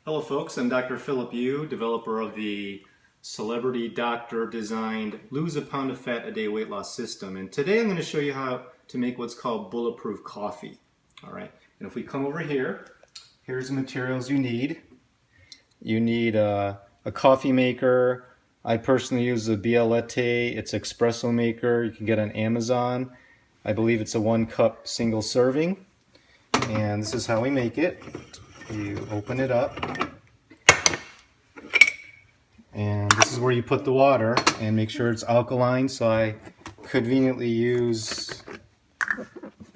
Hello folks, I'm Dr. Philip Yu, developer of the celebrity doctor designed lose a pound of fat a day weight loss system. And today I'm going to show you how to make what's called bulletproof coffee. All right, and if we come over here, here's the materials you need. You need a coffee maker. I personally use the Bialete. It's espresso maker. You can get on Amazon. I believe it's a 1 cup single serving. And this is how we make it. You open it up. And this is where you put the water and make sure it's alkaline. So I conveniently use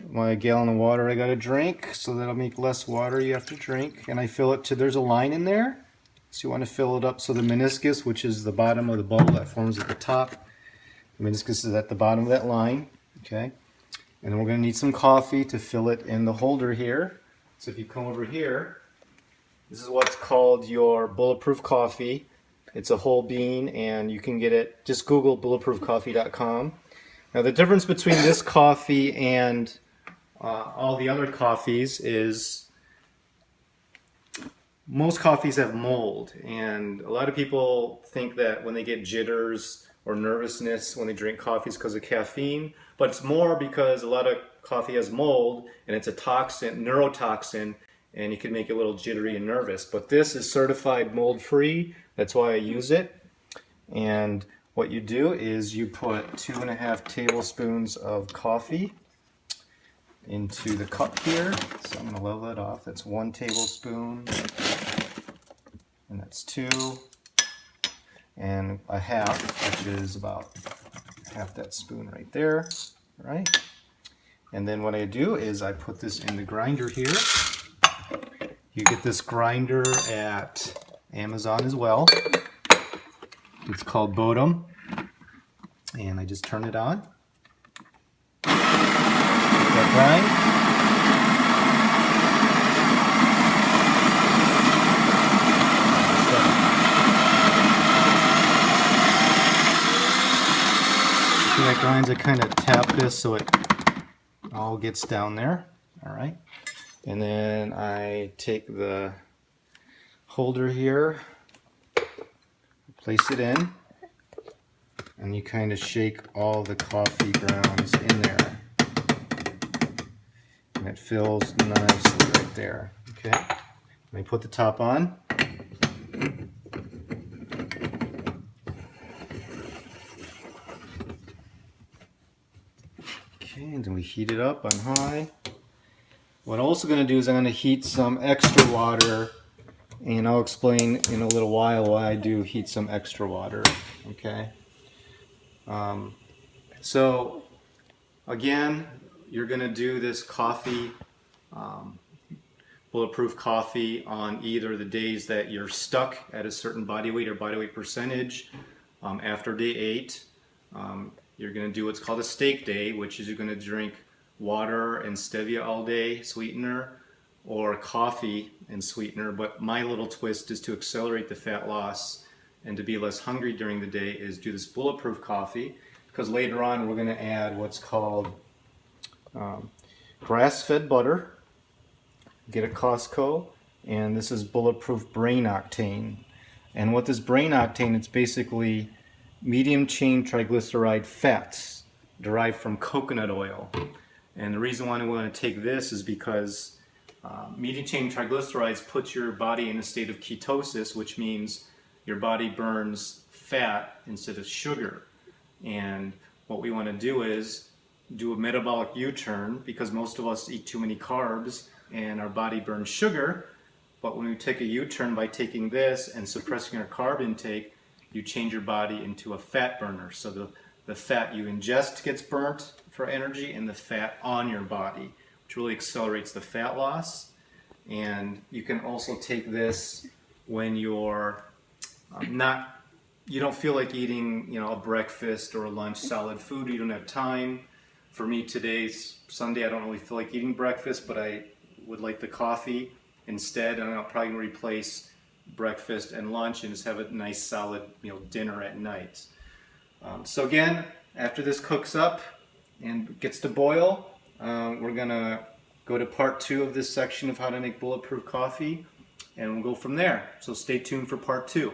my gallon of water I got to drink, so that'll make less water you have to drink. And I fill it to, there's a line in there. So you want to fill it up so the meniscus, which is the bottom of the bubble that forms at the top, the meniscus is at the bottom of that line. Okay. And then we're going to need some coffee to fill it in the holder here. So if you come over here, this is what's called your bulletproof coffee. It's a whole bean, and you can get it, just Google bulletproofcoffee.com. Now the difference between this coffee and all the other coffees is most coffees have mold, and a lot of people think that when they get jitters or nervousness when they drink coffee is because of caffeine, but it's more because a lot of coffee has mold and it's a toxin, neurotoxin, and it can make you a little jittery and nervous. But this is certified mold free. That's why I use it. And what you do is you put 2.5 tablespoons of coffee into the cup here. So I'm going to level that off. That's 1 tablespoon, and that's 2, and a half, which is about half that spoon right there. All right. And then what I do is I put this in the grinder here. You get this grinder at Amazon as well. It's called Bodum. And I just turn it on. Let that grind. See that grinds, I kind of tap this so it all gets down there. All right. And then I take the holder here, place it in, and you kind of shake all the coffee grounds in there. And it fills nicely right there. Okay. Let me put the top on. Okay, and then we heat it up on high. What I'm also going to do is I'm going to heat some extra water, and I'll explain in a little while why I do heat some extra water. Okay. So again, you're going to do this coffee, bulletproof coffee, on either the days that you're stuck at a certain body weight or body weight percentage. After day 8, you're going to do what's called a steak day, which is you're going to drink water and stevia all day, sweetener, or coffee and sweetener. But my little twist is to accelerate the fat loss and to be less hungry during the day is do this bulletproof coffee, because later on we're going to add what's called grass-fed butter. Get at Costco, and this is bulletproof brain octane. And what this brain octane, it's basically medium chain triglyceride fats derived from coconut oil. And the reason why I want to take this is because medium chain triglycerides put your body in a state of ketosis, which means your body burns fat instead of sugar. And what we want to do is do a metabolic U-turn, because most of us eat too many carbs and our body burns sugar. But when we take a U-turn by taking this and suppressing our carb intake, you change your body into a fat burner. So the fat you ingest gets burnt for energy, and the fat on your body, which really accelerates the fat loss. And you can also take this when you're you don't feel like eating, a breakfast or a lunch solid food. You don't have time. For me, today's Sunday. I don't really feel like eating breakfast, but I would like the coffee instead, and I'll probably replace breakfast and lunch and just have a nice solid dinner at night. So again, after this cooks up and gets to boil, we're gonna go to part 2 of this section of how to make bulletproof coffee. and we'll go from there. So stay tuned for part 2.